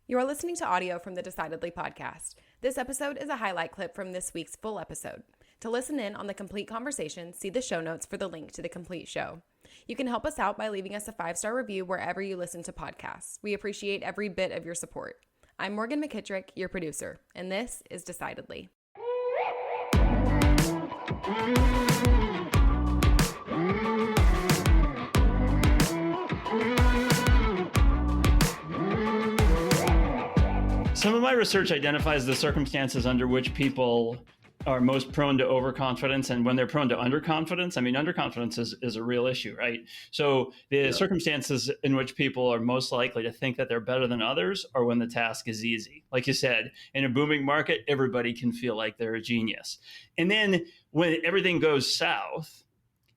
You are listening to audio from the Decidedly podcast. This episode is a highlight clip from this week's full episode. To listen in on the complete conversation, see the show notes for the link to the complete show. You can help us out by leaving us a 5-star review wherever you listen to podcasts. We appreciate every bit of your support. I'm Morgan McKittrick, your producer, and this is Decidedly. Some of my research identifies the circumstances under which people are most prone to overconfidence, and when they're prone to underconfidence. I mean, underconfidence is a real issue, right? So the circumstances in which people are most likely to think that they're better than others are when the task is easy. Like you said, in a booming market, everybody can feel like they're a genius. And then when everything goes south,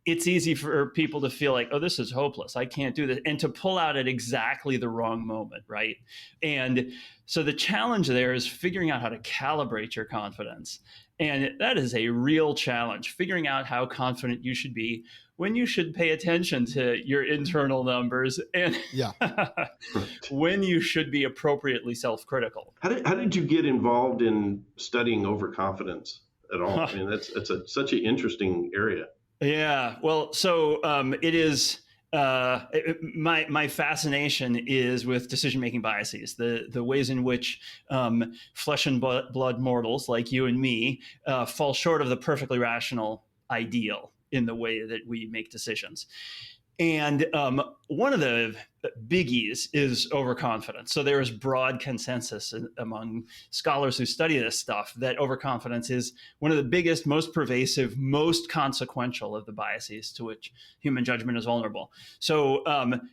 it's easy for people to feel like, oh, this is hopeless. I can't do this. And to pull out at exactly the wrong moment, right? And so the challenge there is figuring out how to calibrate your confidence. And that is a real challenge, figuring out how confident you should be when you should pay attention to your internal numbers and when you should be appropriately self-critical. How did you get involved in studying overconfidence at all? I mean, it's such an interesting area. Yeah, well, so it is. My fascination is with decision-making biases, the ways in which flesh and blood mortals like you and me fall short of the perfectly rational ideal in the way that we make decisions. And one of the biggies is overconfidence. So there is broad consensus among scholars who study this stuff that overconfidence is one of the biggest, most pervasive, most consequential of the biases to which human judgment is vulnerable. So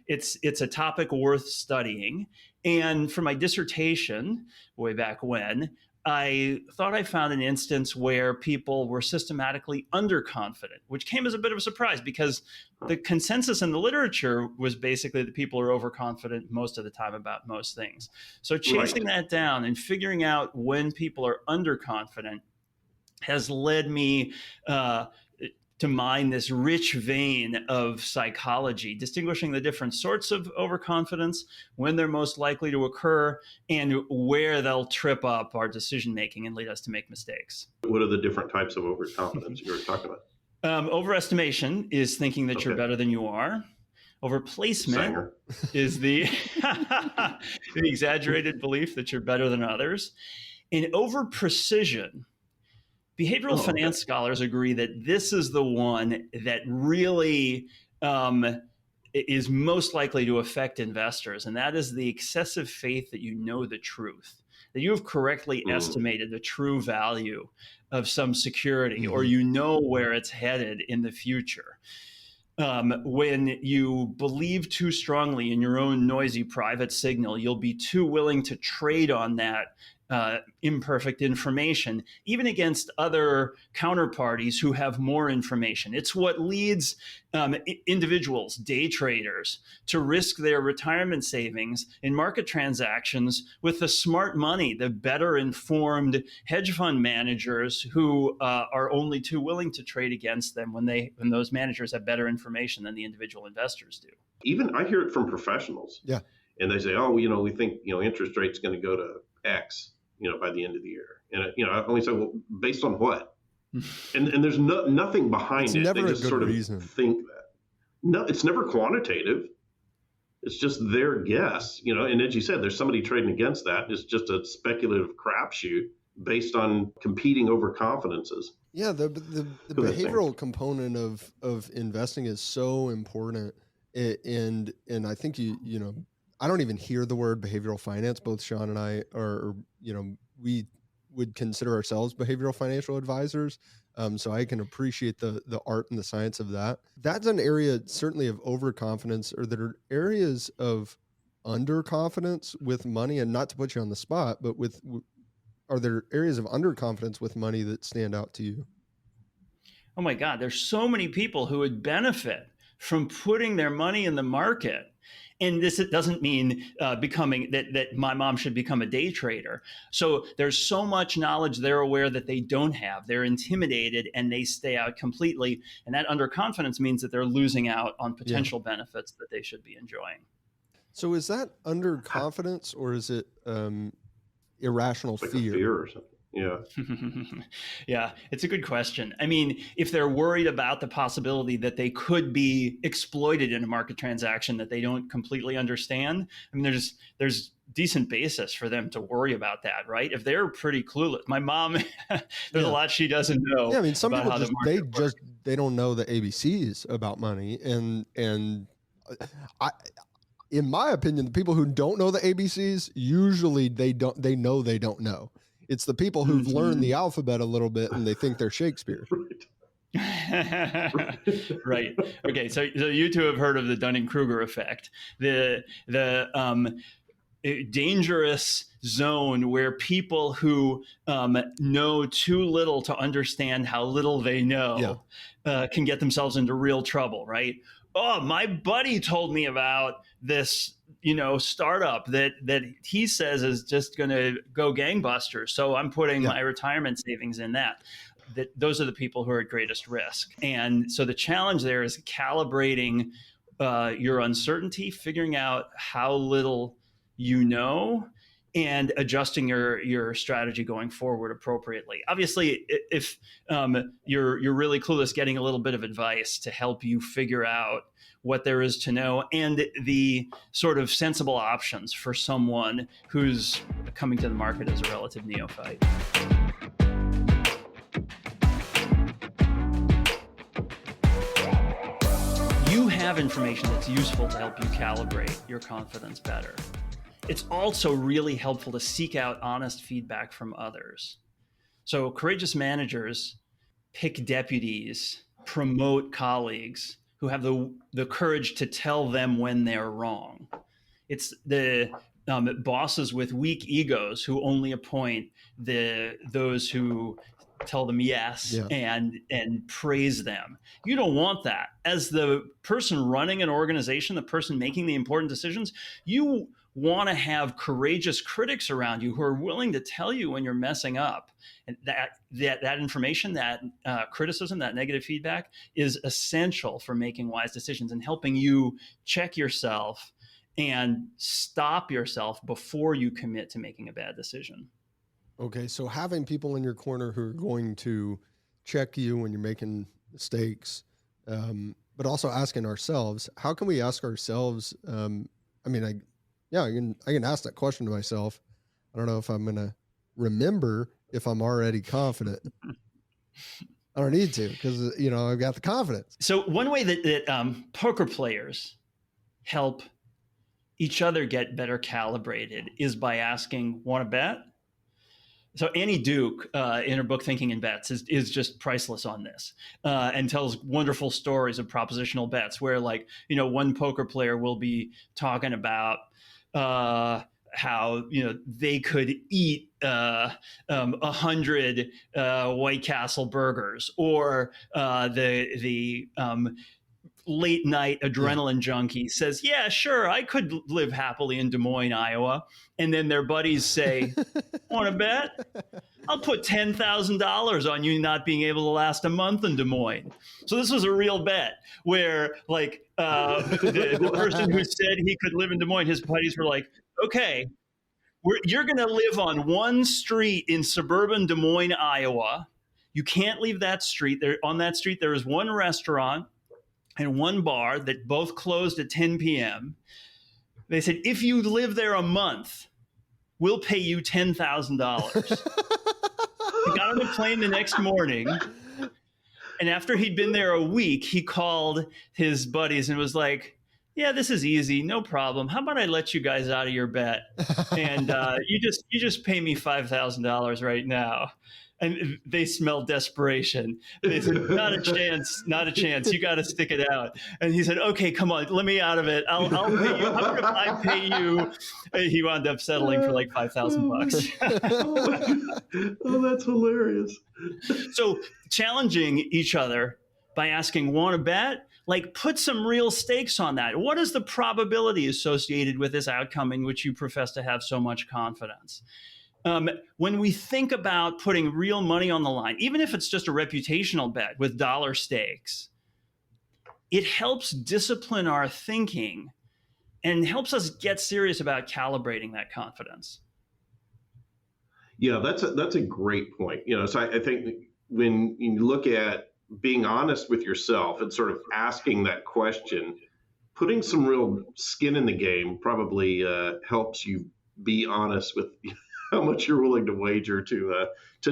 it's a topic worth studying. And for my dissertation, way back when, I thought I found an instance where people were systematically underconfident, which came as a bit of a surprise because the consensus in the literature was basically that people are overconfident most of the time about most things. So chasing that down and figuring out when people are underconfident has led me to mine this rich vein of psychology, distinguishing the different sorts of overconfidence, when they're most likely to occur, and where they'll trip up our decision-making and lead us to make mistakes. What are the different types of overconfidence you were talking about? Overestimation is thinking that you're better than you are. Overplacement is the exaggerated belief that you're better than others. And overprecision, behavioral finance scholars agree that this is the one that really is most likely to affect investors, and that is the excessive faith that you know the truth, that you have correctly estimated the true value of some security, or you know where it's headed in the future. When you believe too strongly in your own noisy private signal, you'll be too willing to trade on that imperfect information, even against other counterparties who have more information. It's what leads individuals, day traders, to risk their retirement savings in market transactions with the smart money, the better informed hedge fund managers who are only too willing to trade against them when those managers have better information than the individual investors do. Even I hear it from professionals. Yeah. And they say, we think, interest rate's going to go to X, by the end of the year. And, I only say, well, based on what? And there's nothing behind it. Never they just a good sort of reason. think that. No, it's never quantitative. It's just their guess, and as you said, there's somebody trading against that. It's just a speculative crapshoot based on competing overconfidences. Yeah, the behavioral component of investing is so important. And I think I don't even hear the word behavioral finance. Both Sean and I we would consider ourselves behavioral financial advisors. So I can appreciate the art and the science of that. That's an area certainly of overconfidence, or there are areas of underconfidence with money. And not to put you on the spot, but are there areas of underconfidence with money that stand out to you? Oh my God, there's so many people who would benefit from putting their money in the market. And this doesn't mean becoming that my mom should become a day trader. So there's so much knowledge they're aware that they don't have. They're intimidated and they stay out completely. And that underconfidence means that they're losing out on potential benefits that they should be enjoying. So is that underconfidence or is it irrational like fear? A fear or something? Yeah. Yeah, it's a good question. I mean, if they're worried about the possibility that they could be exploited in a market transaction that they don't completely understand, I mean, there's decent basis for them to worry about that, right? If they're pretty clueless, my mom, there's a lot she doesn't know. Yeah, I mean, some about people how the market they don't know the ABCs about money, and I. In my opinion, the people who don't know the ABCs, usually they know they don't know. It's the people who've learned the alphabet a little bit and they think they're Shakespeare. Right. Okay. So you two have heard of the Dunning-Kruger effect, the dangerous zone where people who know too little to understand how little they know can get themselves into real trouble, right? Oh, my buddy told me about this, startup that he says is just going to go gangbusters. So I'm putting my retirement savings in that. Those are the people who are at greatest risk. And so the challenge there is calibrating your uncertainty, figuring out how little you know, and adjusting your strategy going forward appropriately. Obviously, if you're really clueless, getting a little bit of advice to help you figure out what there is to know and the sort of sensible options for someone who's coming to the market as a relative neophyte. You have information that's useful to help you calibrate your confidence better. It's also really helpful to seek out honest feedback from others. So courageous managers pick deputies, promote colleagues who have the courage to tell them when they're wrong. It's the bosses with weak egos who only appoint those who tell them yes and praise them. You don't want that. As the person running an organization, the person making the important decisions, you want to have courageous critics around you who are willing to tell you when you're messing up. And that information, that criticism, that negative feedback is essential for making wise decisions and helping you check yourself and stop yourself before you commit to making a bad decision. Okay, so having people in your corner who are going to check you when you're making mistakes, but also asking ourselves, how can we ask ourselves? I can ask that question to myself. I don't know if I'm going to remember if I'm already confident. I don't need to because, I've got the confidence. So one way that poker players help each other get better calibrated is by asking, want to bet? So Annie Duke in her book, Thinking in Bets, is just priceless on this and tells wonderful stories of propositional bets where one poker player will be talking about how they could eat 100 White Castle burgers, or the late night adrenaline junkie says, yeah, sure, I could live happily in Des Moines, Iowa. And then their buddies say, want to bet? I'll put $10,000 on you not being able to last a month in Des Moines. So this was a real bet where the person who said he could live in Des Moines, his buddies were like, okay, you're going to live on one street in suburban Des Moines, Iowa. You can't leave that street. On that street, there is one restaurant and one bar that both closed at 10 p.m. They said, if you live there a month, we'll pay you $10,000. He got on the plane the next morning, and after he'd been there a week, he called his buddies and was like, yeah, this is easy, no problem. How about I let you guys out of your bet? And you just pay me $5,000 right now. And they smelled desperation. They said, not a chance, not a chance. You got to stick it out. And he said, okay, come on, let me out of it. I'll pay you. How about if I pay you? He wound up settling for like $5,000. Oh, that's hilarious. So challenging each other by asking, want to bet? Put some real stakes on that. What is the probability associated with this outcome in which you profess to have so much confidence? When we think about putting real money on the line, even if it's just a reputational bet with dollar stakes, it helps discipline our thinking and helps us get serious about calibrating that confidence. Yeah, that's a great point. So I think when you look at being honest with yourself and sort of asking that question, putting some real skin in the game probably helps you be honest with how much you're willing to wager to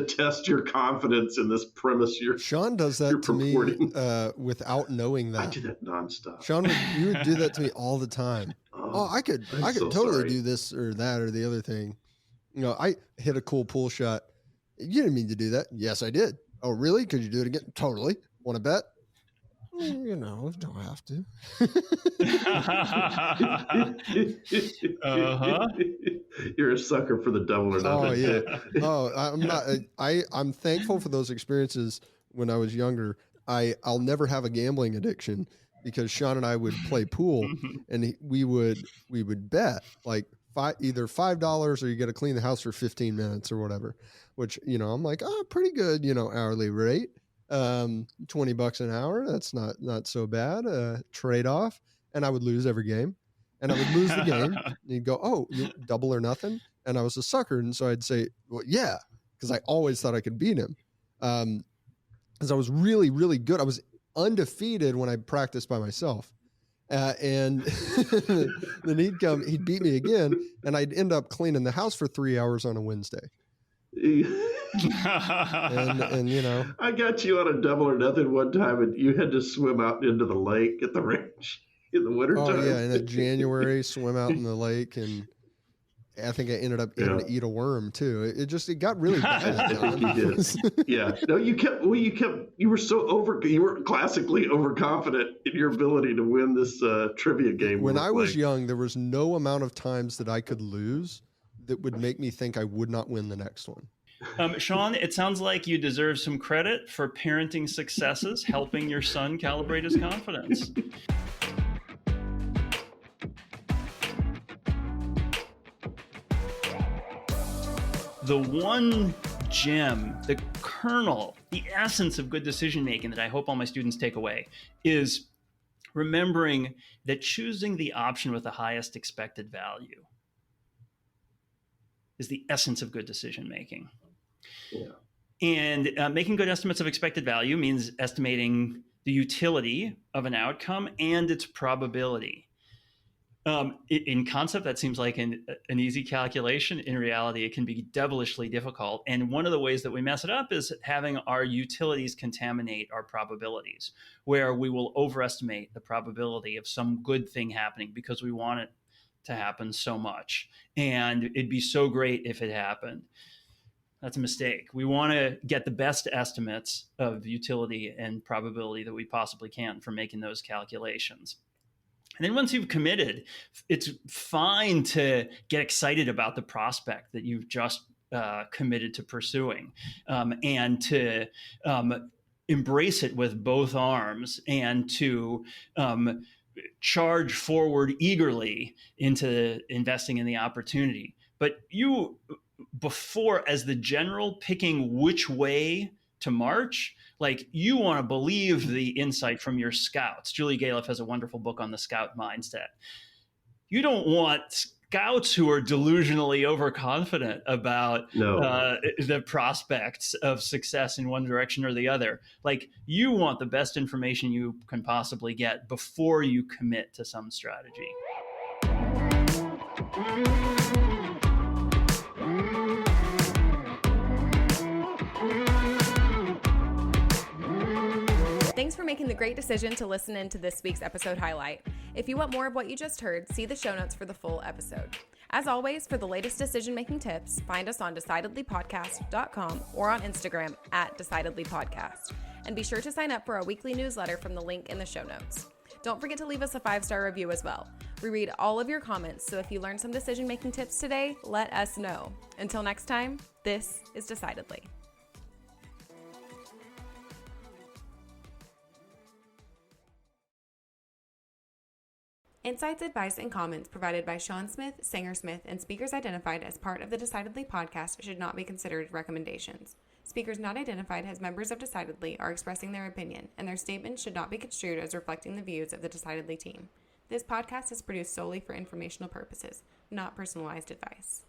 test your confidence in this premise. Sean does that to me without knowing that. I do that nonstop. Sean, you would do that to me all the time. I could totally do this or that or the other thing. I hit a cool pull shot. You didn't mean to do that. Yes, I did. Oh, really? Could you do it again? Totally. Want to bet? Don't have to. You're a sucker for the double or nothing. Oh yeah. I'm not. I'm thankful for those experiences when I was younger. I'll never have a gambling addiction because Sean and I would play pool and we would bet like either $5 or you got to clean the house for 15 minutes or whatever. Which I'm like, pretty good, hourly rate. $20 an hour. That's not so bad. Trade off. And I would lose every game and I would lose the game. And you'd go, oh, you double or nothing. And I was a sucker. And so I'd say, well, yeah, because I always thought I could beat him. Because I was really, really good. I was undefeated when I practiced by myself. And then he'd beat me again. And I'd end up cleaning the house for 3 hours on a Wednesday. and I got you on a double or nothing one time and you had to swim out into the lake at the ranch in the winter time. Oh yeah, in January, swim out in the lake, and I think I ended up having to eat a worm too. It got really bad. I think you did. Yeah. No, you were classically overconfident in your ability to win this trivia game. When I was young, there was no amount of times that I could lose that would make me think I would not win the next one. Sean, it sounds like you deserve some credit for parenting successes, helping your son calibrate his confidence. The one gem, the kernel, the essence of good decision making that I hope all my students take away is remembering that choosing the option with the highest expected value is the essence of good decision making. Yeah. And making good estimates of expected value means estimating the utility of an outcome and its probability. In concept, that seems like an easy calculation. In reality, it can be devilishly difficult. And one of the ways that we mess it up is having our utilities contaminate our probabilities, where we will overestimate the probability of some good thing happening because we want it to happen so much. And it'd be so great if it happened. That's a mistake. We want to get the best estimates of utility and probability that we possibly can for making those calculations. And then once you've committed, it's fine to get excited about the prospect that you've just committed to pursuing, and to embrace it with both arms and to charge forward eagerly into investing in the opportunity. But you, before, as the general, picking which way to march, like you want to believe the insight from your scouts. Julie Galiff has a wonderful book on the scout mindset. You don't want scouts who are delusionally overconfident about the prospects of success in one direction or the other. Like, you want the best information you can possibly get before you commit to some strategy. Thanks for making the great decision to listen in to this week's episode highlight. If you want more of what you just heard, see the show notes for the full episode. As always, for the latest decision-making tips, find us on decidedlypodcast.com or on Instagram @decidedlypodcast. And be sure to sign up for our weekly newsletter from the link in the show notes. Don't forget to leave us a 5-star review as well. We read all of your comments, so if you learned some decision-making tips today, let us know. Until next time, this is Decidedly. Insights, advice, and comments provided by Sean Smith, Sanger Smith, and speakers identified as part of the Decidedly podcast should not be considered recommendations. Speakers not identified as members of Decidedly are expressing their opinion, and their statements should not be construed as reflecting the views of the Decidedly team. This podcast is produced solely for informational purposes, not personalized advice.